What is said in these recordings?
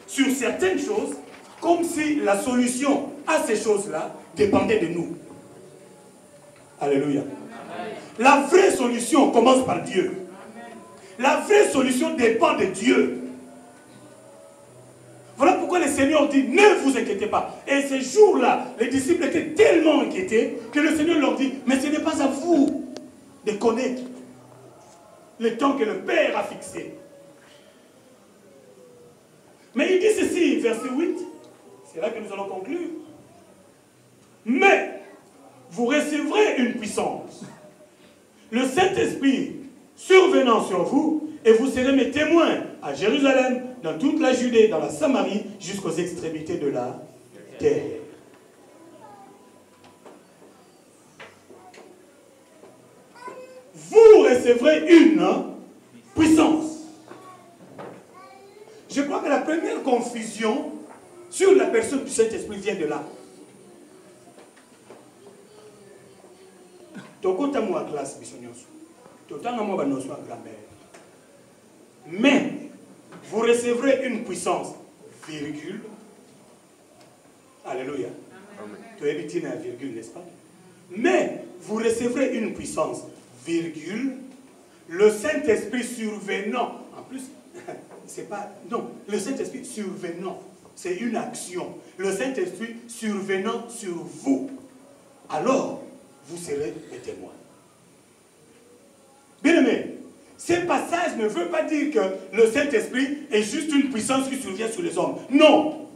sur certaines choses, comme si la solution à ces choses-là dépendait de nous. Alléluia. La vraie solution commence par Dieu. La vraie solution dépend de Dieu. Voilà pourquoi le Seigneur dit, ne vous inquiétez pas. Et ces jours-là, les disciples étaient tellement inquiétés que le Seigneur leur dit, mais ce n'est pas à vous de connaître le temps que le Père a fixé. Mais il dit ceci, verset 8, c'est là que nous allons conclure. Mais vous recevrez une puissance, le Saint-Esprit survenant sur vous, et vous serez mes témoins à Jérusalem, dans toute la Judée, dans la Samarie, jusqu'aux extrémités de la terre. Vous recevrez une puissance. Je crois que la première confusion sur la personne du Saint-Esprit vient de là. Mais vous recevrez une puissance, virgule. Alléluia. Tu es victime à virgule, n'est-ce pas? Mais vous recevrez une puissance, virgule, le Saint-Esprit survenant. En plus, c'est pas... Non, le Saint-Esprit survenant, c'est une action. Le Saint-Esprit survenant sur vous. Alors, vous serez mes témoins. Bien aimé, ce passage ne veut pas dire que le Saint-Esprit est juste une puissance qui survient sur les hommes. Non.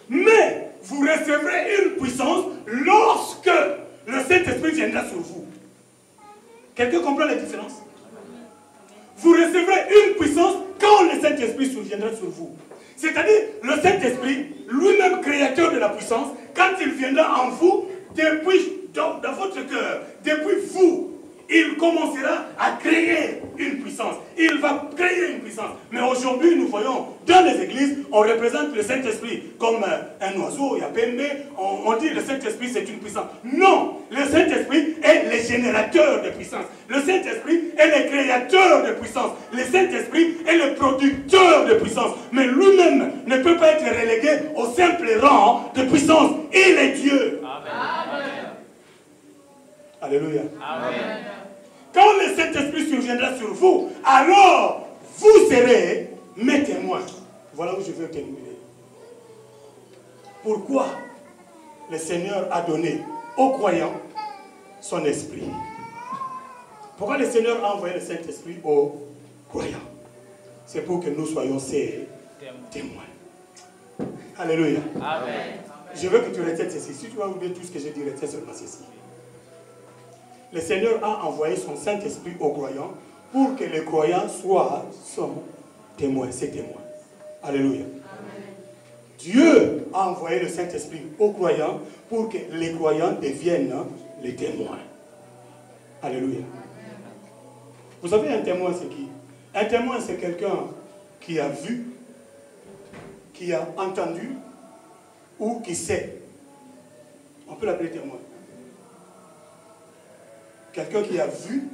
Mais vous recevrez une puissance lorsque le Saint-Esprit viendra sur vous. Quelqu'un comprend la différence? Vous recevrez une puissance quand le Saint-Esprit surviendra sur vous. C'est-à-dire, le Saint-Esprit, lui-même créateur de la puissance, quand il viendra en vous, depuis, dans votre cœur, depuis vous, il commencera à créer une puissance. Il va créer une puissance. Mais aujourd'hui, nous voyons, dans les églises, on représente le Saint-Esprit comme un oiseau, il y a Pembe, on dit le Saint-Esprit c'est une puissance. Non, le Saint-Esprit est le générateur de puissance. Le Saint-Esprit est le créateur de puissance. Le Saint-Esprit est le producteur de puissance. Mais lui-même ne peut pas être relégué au simple rang de puissance. Il est Dieu. Amen. Alléluia. Amen. Quand le Saint-Esprit surviendra sur vous, alors vous serez mes témoins. Voilà où je veux terminer. Pourquoi le Seigneur a donné aux croyants son esprit? Pourquoi le Seigneur a envoyé le Saint-Esprit aux croyants? C'est pour que nous soyons ses témoins. Alléluia. Amen. Je veux que tu retiennes ceci. Si tu vas oublier tout ce que j'ai dit, retiens seulement ceci. Le Seigneur a envoyé son Saint-Esprit aux croyants pour que les croyants soient son témoin, ses témoins. Alléluia. Amen. Dieu a envoyé le Saint-Esprit aux croyants pour que les croyants deviennent les témoins. Alléluia. Vous savez, un témoin, c'est qui? Un témoin, c'est quelqu'un qui a vu, qui a entendu ou qui sait. On peut l'appeler témoin. Quelqu'un qui a vu,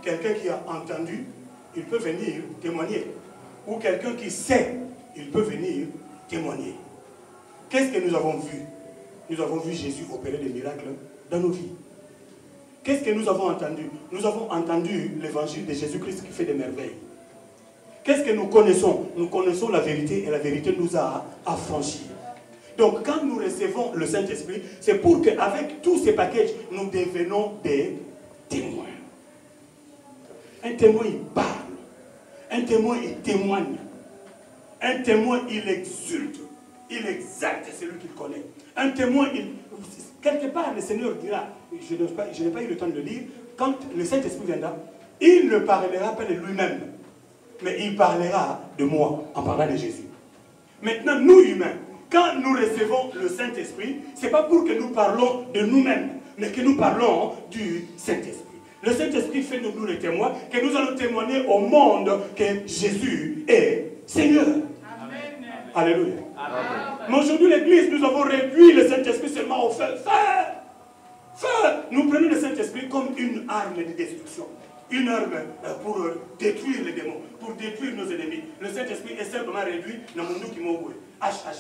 quelqu'un qui a entendu, il peut venir témoigner. Ou quelqu'un qui sait, il peut venir témoigner. Qu'est-ce que nous avons vu? Nous avons vu Jésus opérer des miracles dans nos vies. Qu'est-ce que nous avons entendu? Nous avons entendu l'évangile de Jésus-Christ qui fait des merveilles. Qu'est-ce que nous connaissons? Nous connaissons la vérité et la vérité nous a affranchis. Donc, quand nous recevons le Saint-Esprit, c'est pour qu'avec tous ces packages, nous devenons des témoins. Un témoin, il parle. Un témoin, il témoigne. Un témoin, il exulte. Il exalte celui qu'il connaît. Un témoin, quelque part, le Seigneur dira, je n'ai pas eu le temps de le lire, quand le Saint-Esprit viendra, il ne parlera pas de lui-même, mais il parlera de moi, en parlant de Jésus. Maintenant, nous humains, quand nous recevons le Saint-Esprit, ce n'est pas pour que nous parlons de nous-mêmes, mais que nous parlons du Saint-Esprit. Le Saint-Esprit fait de nous les témoins, que nous allons témoigner au monde que Jésus est Seigneur. Amen. Alléluia. Amen. Mais aujourd'hui, l'Église, nous avons réduit le Saint-Esprit seulement au feu. Feu! Feu! Nous prenons le Saint-Esprit comme une arme de destruction. une arme pour détruire les démons, pour détruire nos ennemis. Le Saint-Esprit est simplement réduit dans mon nous qui m'ont oué.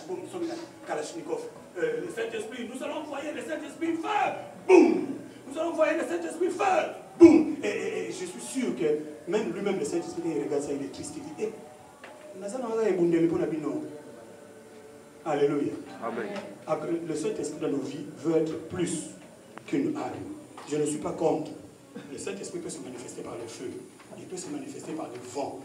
Boum, nous sommes là, Kalachnikov. Le Saint-Esprit, nous allons envoyer le Saint-Esprit, feu, boum. Nous allons envoyer le Saint-Esprit, feu, boum. Et je suis sûr que même lui-même, le Saint-Esprit, il regarde ça, il est triste. Il dit, alléluia. Amen. Le Saint-Esprit dans nos vies veut être plus qu'une arme. Je ne suis pas contre. Le Saint-Esprit peut se manifester par le feu. Il peut se manifester par le vent.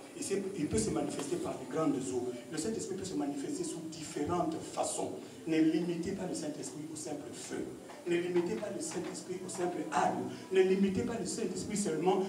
Il peut se manifester par les grandes eaux. Le Saint-Esprit peut se manifester sous différentes façons. Ne limitez pas le Saint-Esprit au simple feu. Ne limitez pas le Saint-Esprit au simple arme. Ne limitez pas le Saint-Esprit seulement.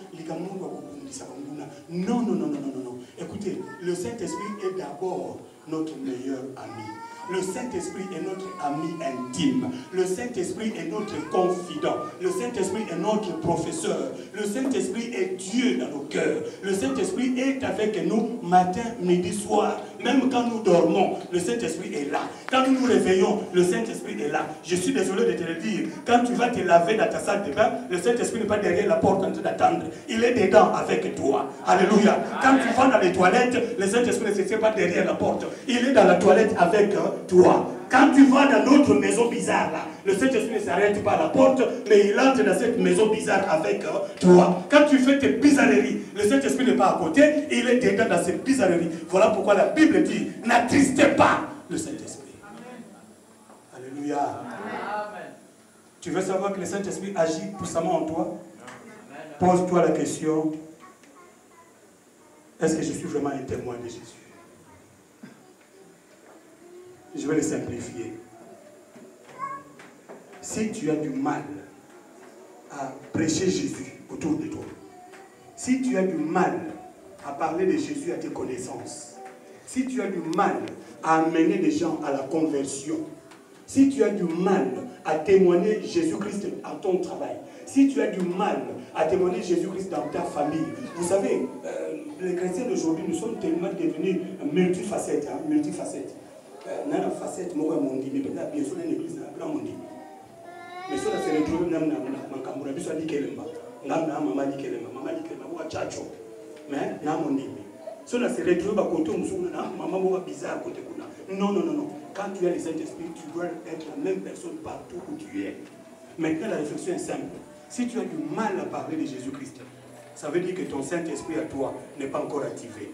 Non, non, non, non, non, non. Écoutez, le Saint-Esprit est d'abord notre meilleur ami. Le Saint-Esprit est notre ami intime. Le Saint-Esprit est notre confident. Le Saint-Esprit est notre professeur. Le Saint-Esprit est Dieu dans nos cœurs. Le Saint-Esprit est avec nous matin, midi, soir. Même quand nous dormons, le Saint-Esprit est là. Quand nous nous réveillons, le Saint-Esprit est là. Je suis désolé de te le dire. Quand tu vas te laver dans ta salle de bain, le Saint-Esprit n'est pas derrière la porte en train d'attendre. Il est dedans avec toi. Alléluia. Quand tu vas dans les toilettes, le Saint-Esprit ne se tient pas derrière la porte. Il est dans la toilette avec toi. Quand tu vas dans notre maison bizarre là, le Saint-Esprit ne s'arrête pas à la porte, mais il entre dans cette maison bizarre avec toi. Quand tu fais tes bizarreries, le Saint-Esprit n'est pas à côté, il est dedans dans ces bizarreries. Voilà pourquoi la Bible dit, n'attristez pas le Saint-Esprit. Alléluia. Amen. Tu veux savoir que le Saint-Esprit agit puissamment en toi? Pose-toi la question, est-ce que je suis vraiment un témoin de Jésus? Je vais le simplifier. Si tu as du mal à prêcher Jésus autour de toi, si tu as du mal à parler de Jésus à tes connaissances, si tu as du mal à amener les gens à la conversion, si tu as du mal à témoigner Jésus-Christ à ton travail, si tu as du mal à témoigner Jésus-Christ dans ta famille, vous savez, les chrétiens d'aujourd'hui, nous sommes tellement devenus multifacettes, multifacettes. Nana facette moi mon dit mais peut-être bien sûr une église na grand monde mais sur la célébration na makamura biso di kelemba ngana mama di kelemba wa chacho mais na mon dit sur la célébration ba côté musu na mama mo bizarre côté kuna non non non non quand tu as le Saint-Esprit tu dois être la même personne partout où tu es. Maintenant la réflexion est simple, si tu as du mal à parler de Jésus-Christ, ça veut dire que ton Saint-Esprit à toi n'est pas encore activé.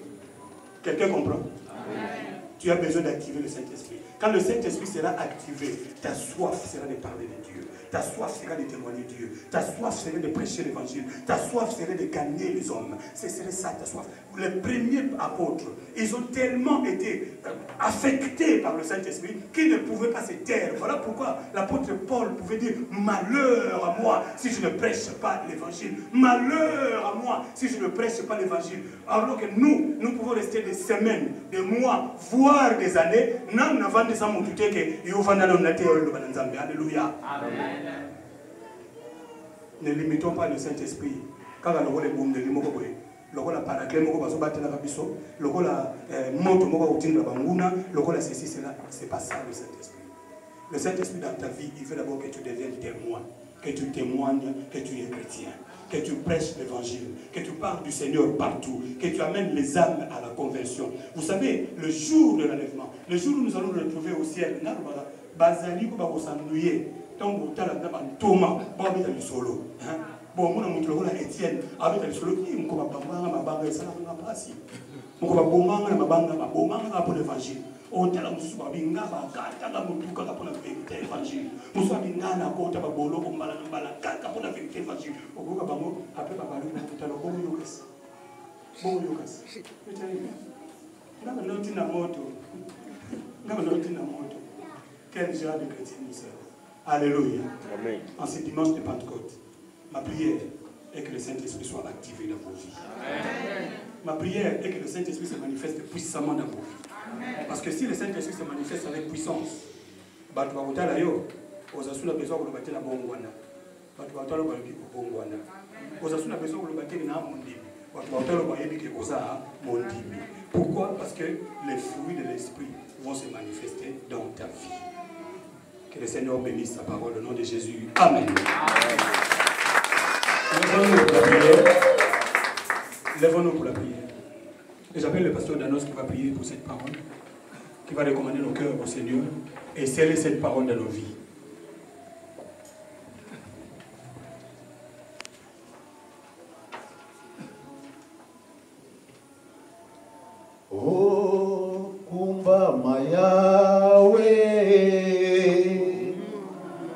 Quelqu'un comprend? Amen. Tu as besoin d'activer le Saint-Esprit. Quand le Saint-Esprit sera activé, ta soif sera de parler de Dieu. Ta soif sera de témoigner Dieu. Ta soif sera de prêcher l'évangile. Ta soif sera de gagner les hommes. Ce serait ça ta soif. Les premiers apôtres, ils ont tellement été affectés par le Saint-Esprit qu'ils ne pouvaient pas se taire. Voilà pourquoi l'apôtre Paul pouvait dire « Malheur à moi si je ne prêche pas l'évangile. Malheur à moi si je ne prêche pas l'évangile. » Alors que nous pouvons rester des semaines, des mois, voire des années. Alléluia. Amen. Ne limitons pas le Saint-Esprit. Quand on a le boom de l'immobilier, lokola paraclet moko bazobatela biso, lokola moto moko utinga banguna, lokola ceci cela, c'est pas ça le Saint-Esprit. Le Saint-Esprit dans ta vie, il veut d'abord que tu deviennes témoin, que tu témoignes que tu es chrétien, que tu prêches l'évangile, que tu parles du Seigneur partout, que tu amènes les âmes à la conversion. Vous savez, le jour de l'enlèvement, le jour où nous allons nous retrouver au ciel, bazali ko bakosandouye, donc tala ndaba Thomas, ba bita solo, bon mon amutulo na Étienne, abita solo ki mko babanga mabanga sala nga pasi. Mko babomanga na mabanga pour l'évangile. On tala musu babinga bakata nga mutuka ka pour la vérité évangile. Musu babinga na kota babolo ko mbala kaka pour la vérité évangile. Okoka bango après babalu tala ko yokas. Bon yokas. Ngaba noti na moto. Quel genre de chrétien nous sommes. Alléluia. Amen. En ce dimanche de Pentecôte, ma prière est que le Saint-Esprit soit activé dans vos vies. Amen. Ma prière est que le Saint-Esprit se manifeste puissamment dans vos vies. Amen. Parce que si le Saint-Esprit se manifeste avec puissance, on a besoin de le bâtir la bongwana. On a besoin de le bâtir la mondimi. Pourquoi? Parce que les fruits de l'Esprit vont se manifester dans ta vie. Que le Seigneur bénisse sa parole au nom de Jésus. Amen. Lèvons-nous pour la prière. Et j'appelle le pasteur Danos qui va prier pour cette parole, qui va recommander nos cœurs au Seigneur et sceller cette parole dans nos vies. Oh, Kumba Mayawe,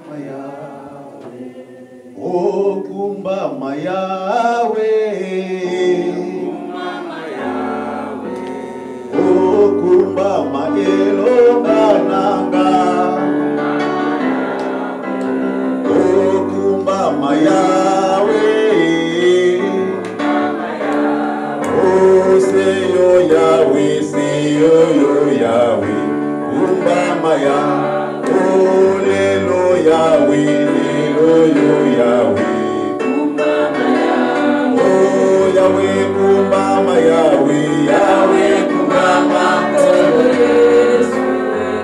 Mayawe, oh, Kumba Mayawe, oh, Kumba Maelo Bananga, oh, Kumba Mayawe, oh, say yo Yahweh, say yo Yahweh, Kumba Maya, oh, lelo Yahweh, lelo Yahweh, Kumba Maya, oh, Yahweh, Kumba Maya, Yahweh, Kumba Maya,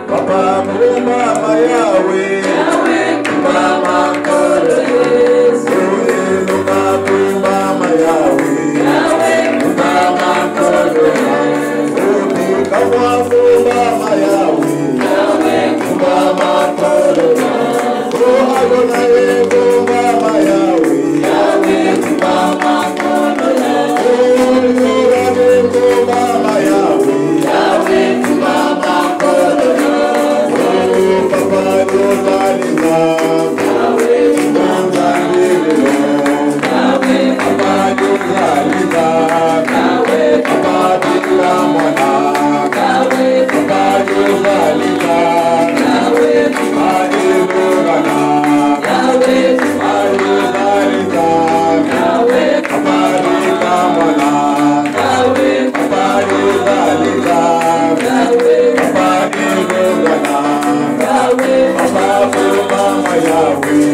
Papa, Kumba Maya, Yahweh, Kumba Maya, oh, lelo Kumba Maya, Yahweh, Kumba Maya, Kawa Kumba Mayawi, Yahweh Kumba Makorona, Oh Adonai Kumba Mayawi, Yahweh Kumba Makorona, Oh Yahweh Kumba Mayawi, Yahweh Kumba Makorona, Oh Papa Yosalina, Yahweh Kumba Mayawi, Yahweh Papa Yosalina, Yahweh Papa Yosalina. Yahweh, Papa Yosalina, Yahweh, Papa Yosalina, Yahweh, Papa Yosalina, Yahweh, Papa Yosalina, Yahweh, Papa Yosalina, Yahweh, Papa Yosalina, Yahweh, Papa Yosalina, Yahweh,